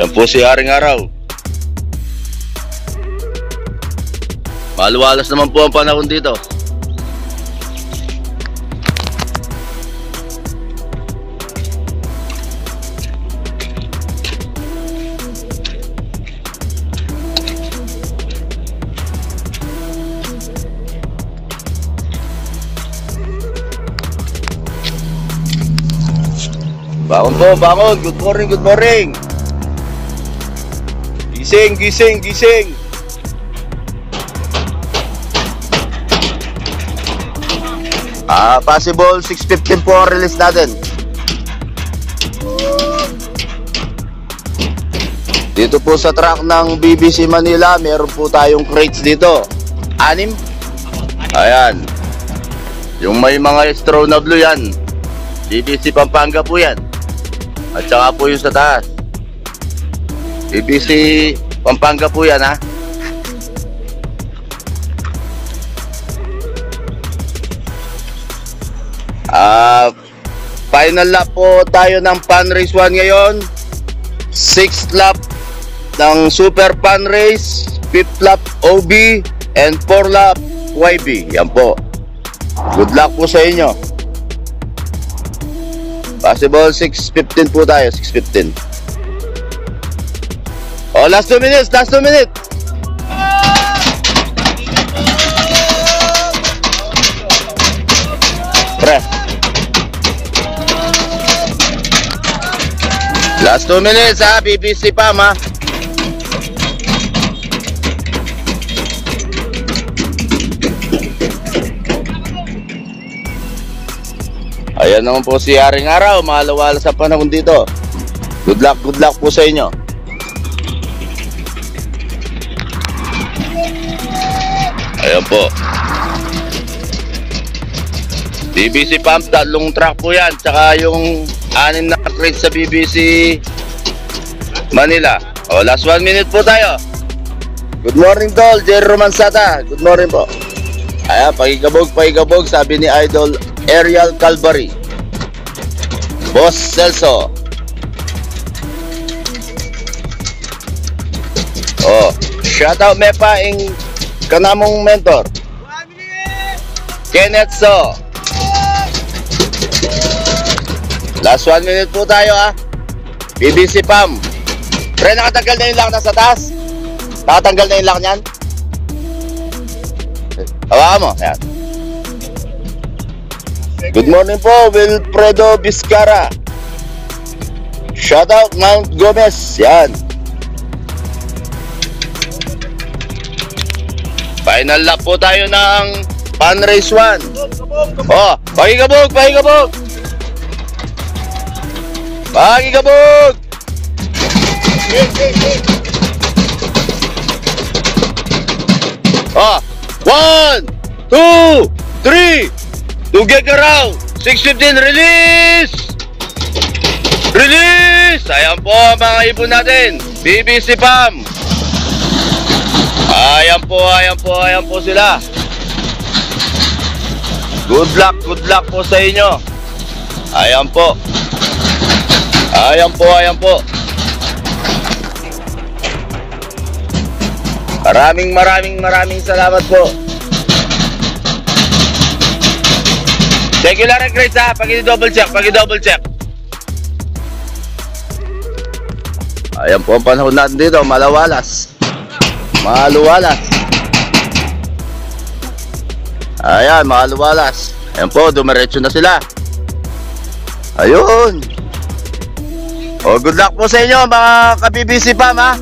Ayan po si Haring Araw. Maluwalas naman po ang panahon dito. Bangon po, bangon. Good morning, good morning. Gising, gising, gising. Possible 6:15 po ang release natin. Dito po sa track ng BBC Manila, meron po tayong crates dito. 6. Ayan. Yung may mga straw na blue yan, BBC Pampanga po yan. At saka po yung sa taas, BBC Pampanga po yan, ha. Final lap po tayo ng Pan Race 1 ngayon. 6th lap ng Super Pan Race, 5th lap OB, and 4th lap YB. Yan po. Good luck po sa inyo. Possible 6:15 po tayo, 6:15. Oh, last 2 minutes, last 2 minutes. Pre. Last 2 minutes, ha, BBC Pam, ha. Ayan naman po si Haring Araw, malawala sa panahon dito. Good luck po sa inyo. Ayan po. BBC Pump, 3 track po yan. Tsaka yung 6 na crates sa BBC Manila. O, last 1 minute po tayo. Good morning, Tol. Jerry Romansata. Good morning po. Ayan, pagigabog, sabi ni Idol Ariel Calvary. Boss Celso. Oh, shoutout Mepa ing kanamong mentor. Kenneth So. Last 1 minute po tayo, ha. BBC Pam. Pre, nakatanggal na yung lock na sa taas? Nakatanggal na yung lock niyan? Hawakan mo, ayan. Good morning po, Wilfredo Vizcara. Shoutout Mount Gomez. Yan. Final lap po tayo ng Pan Race 1. Oh, pakikabog. Oh, 1, 2, 3. Tugeg around. 6:15 release. Ayan po mga ibon natin, BBC Pam. Ayan po sila. Good luck po sa inyo. Ayan po. Maraming salamat po. Regular and grades, ha. Pag-double check. Ayan po ang panahon natin dito. Maluwalas. Ayan, maluwalas. Ayan po, dumiretso na sila. Ayun. Oh, good luck po sa inyo mga ka-BBC Pam, ha.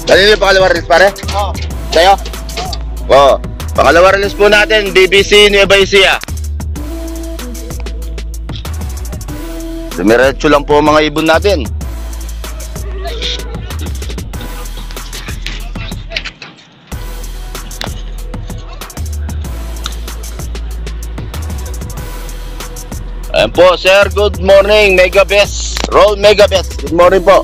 Kanino yung pangalawa release, pare? Oo. Sa'yo? Oo. Pangalawa release po natin, BBC Nueva Ecija. Dumiretso lang po mga ibon natin. Ayan po, sir. Good morning, Mega Best. Roll Mega Best. Good morning po.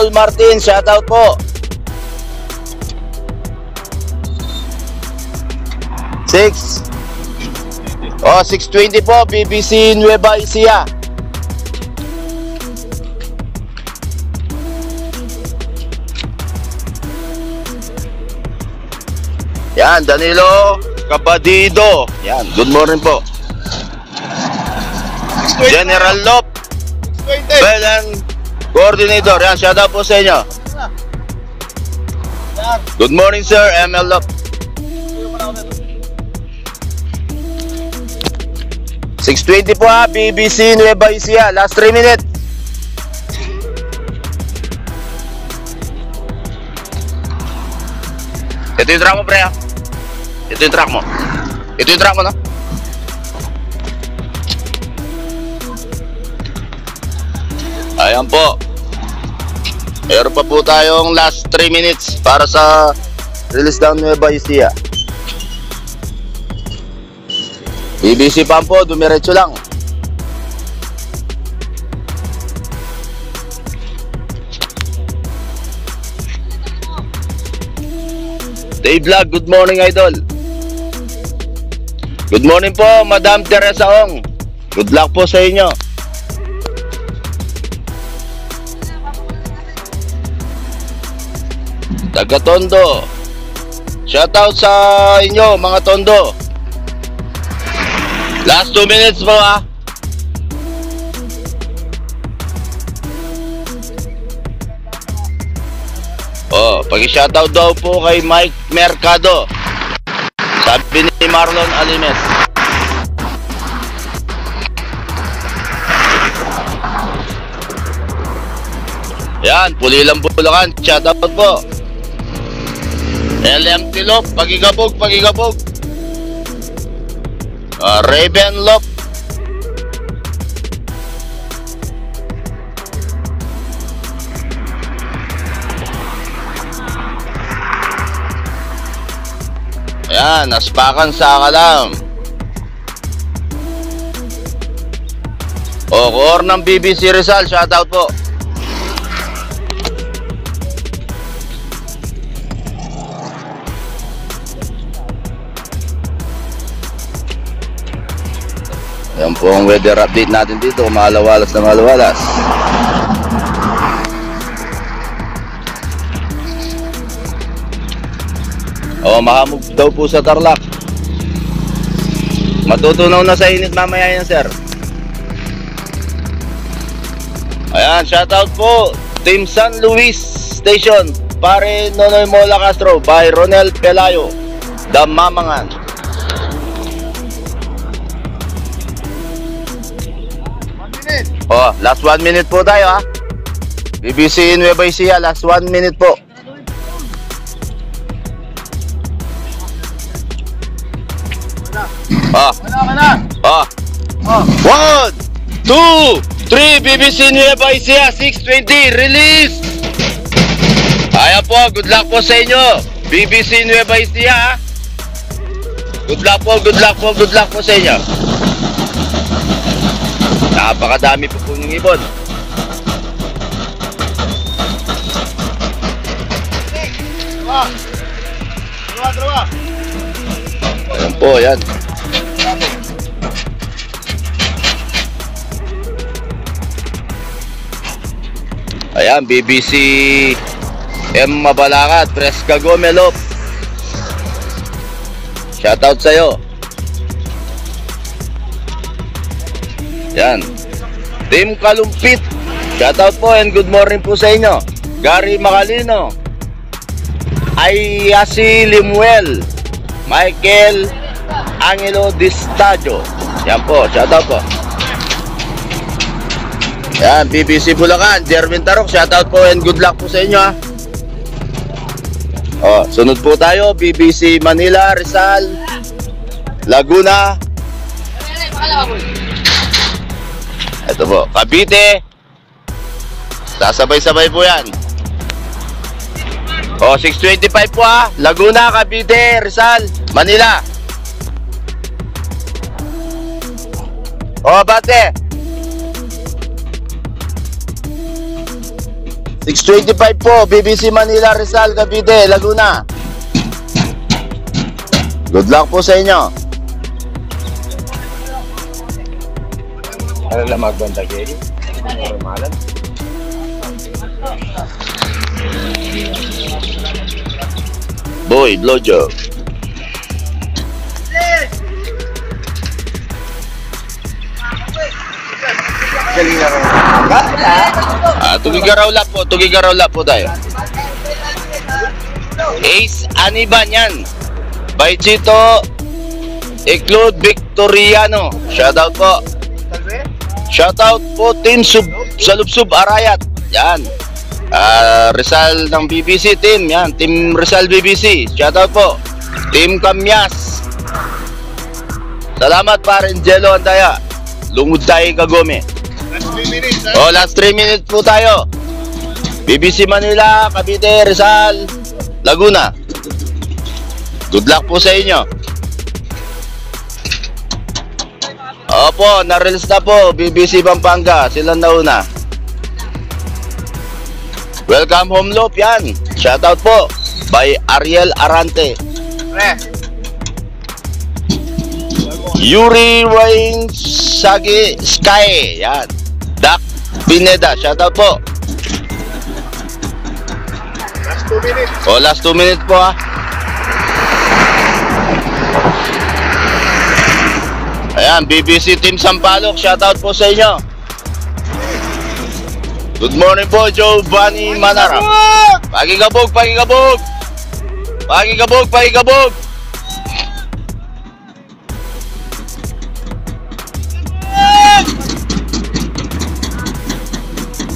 Paul Martin, shoutout po. 620 po, BBC Nueva Ecija. Yan, Danilo Cabadido. Yan, good morning po. General Lop, Belen Coordinator. Yan, shoutout po sa inyo. Good morning, sir. ML Lop. 620 po ha, BBC Nueva Ecija. Last 3 minutes. Ito yung track mo, pre, ha? Ito yung track mo. Ito yung track mo, no? Ayan po. Meron pa po tayong last 3 minutes para sa release down Nueva Ecija. BBC Pampo, dumiretso lang. Dave Vlog, good morning, idol. Good morning po, Madam Teresa Ong. Good luck po sa inyo. Taga Tondo, shoutout sa inyo, mga Tondo. Last 2 minutes po, ha. Oh, pag-shoutout daw po kay Mike Mercado, sabi ni Marlon Alimes. Yan, Pulilang Bulacan, shoutout po. LM Tilop, pagigabog. Raven Lop. Ayan, naspakan sa Akalam. O, core ng BBC Rizal, shoutout po. Ayan po ang weather update natin dito, malawalas na malawalas. O, mahamog daw po sa Tarlac. Matutunaw na sa init mamaya yan, sir. Ayan, shoutout po Team San Luis Station, pare Nonoy Mola Castro by Ronel Pelayo, Damamangan. Oh, last 1 minute po tayo, ha. BBC Nueva Ecija, last 1 minute po. Ah. 1, 2, 3, BBC Nueva Ecija, 620, release. Ayan po, good luck po sa inyo, BBC Nueva Ecija, ha. Good luck po sa inyo. Napakadami po ng ibon. Dalawa. Ayan po, yan. Ayan, BBC M. Mabalacat, Fresca Gomelop. Shoutout sa'yo. Yan, Team Kalumpit, shoutout po and good morning po sa inyo. Gary Macalino, Ayasi Limuel, Michael Angelo Distadio. Yan po, shoutout po. Yan, BBC Bulacan, Jerwin Tarok, shoutout po and good luck po sa inyo, ha. Oh, sunod po tayo, BBC Manila, Rizal, Laguna. Ito po, Cavite. Sasabay-sabay po yan. O, 625 po, ha. Laguna, Cavite, Rizal, Manila. O, bate. 6:25 po, BBC Manila, Rizal, Cavite, Laguna. Good luck po sa inyo. Ano lang magbanda kayo? Malam. Boy, blowjob. Galing na rin. Tugigaraw po tayo. Ace Aniban yan. By Chito Eclud Victoriano. Shoutout po. Shoutout po Team Salubsub Arayat. Yan. Rizal ng BBC team. Yan. Team Rizal BBC. Shoutout po. Team Kamyas. Salamat pa rin Jello Andaya. Lungod tayo Kagome. Last 3 minutes po tayo. BBC Manila, Cavite, Rizal, Laguna. Good luck po sa inyo. Opo, na-release na po BBC Pampanga, sila nauna. Welcome home loop yan. Shoutout po by Ariel Arante. Yuri Wayne Sagi Sky. Yan. Dak Pineda. Shoutout po. Last 2 minutes. Last 2 minutes po ha. Ayan, BBC Team Sampaloc. Shoutout po sa inyo. Good morning po, Giovanni Manara. Pagigabog.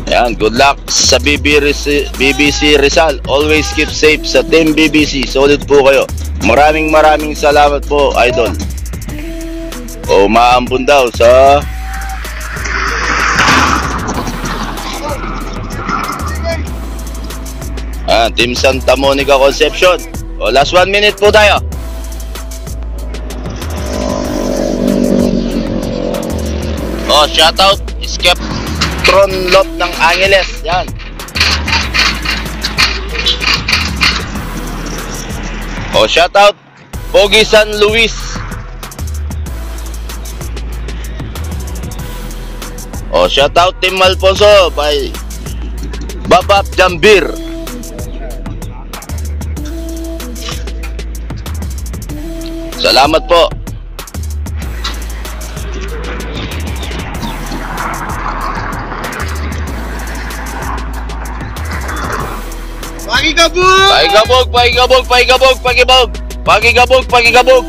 Ayan, good luck sa BBC Rizal. Always keep safe sa Team BBC. Solid po kayo. Maraming salamat po, idol. Maambun daw sa Team Santa Monica Concepcion. Last 1 minute po tayo. Shoutout Skeptron Lot ng Angeles. Yan. Shoutout Pogi San Luis. Shoutout Team Alfonso by Babap Jambir. Salamat po. Pagigabog.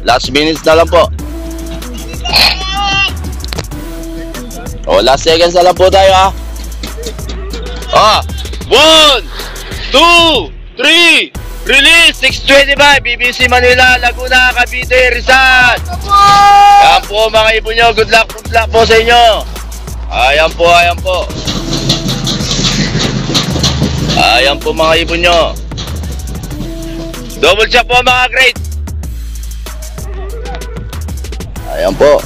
Last minutes na lang po. Last seconds na lang po tayo ha. 1, 2, 3, release. 6:25 BBC Manila, Laguna, Cavite, Rizal. Yan po mga ibon nyo. Good luck po sa inyo. Ayan po. Ayan po mga ibon nyo. Double check po mga great. Ayan po.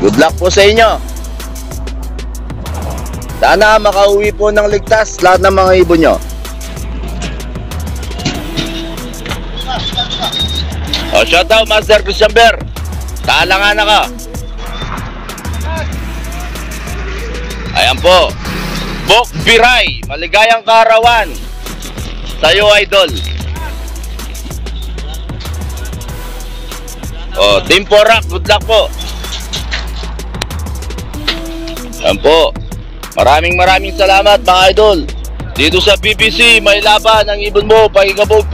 Good luck po sa inyo. Sana makauwi po ng ligtas lahat ng mga ibon nyo. Shoutout Master Christianber. Talangan na ka. Ayan po. Bok Biray, maligayang kaarawan sa'yo idol. Team Porak, good luck po. Ayan po. Maraming salamat mga idol. Dito sa BBC, may laban ang ibon mo. Pagigabog.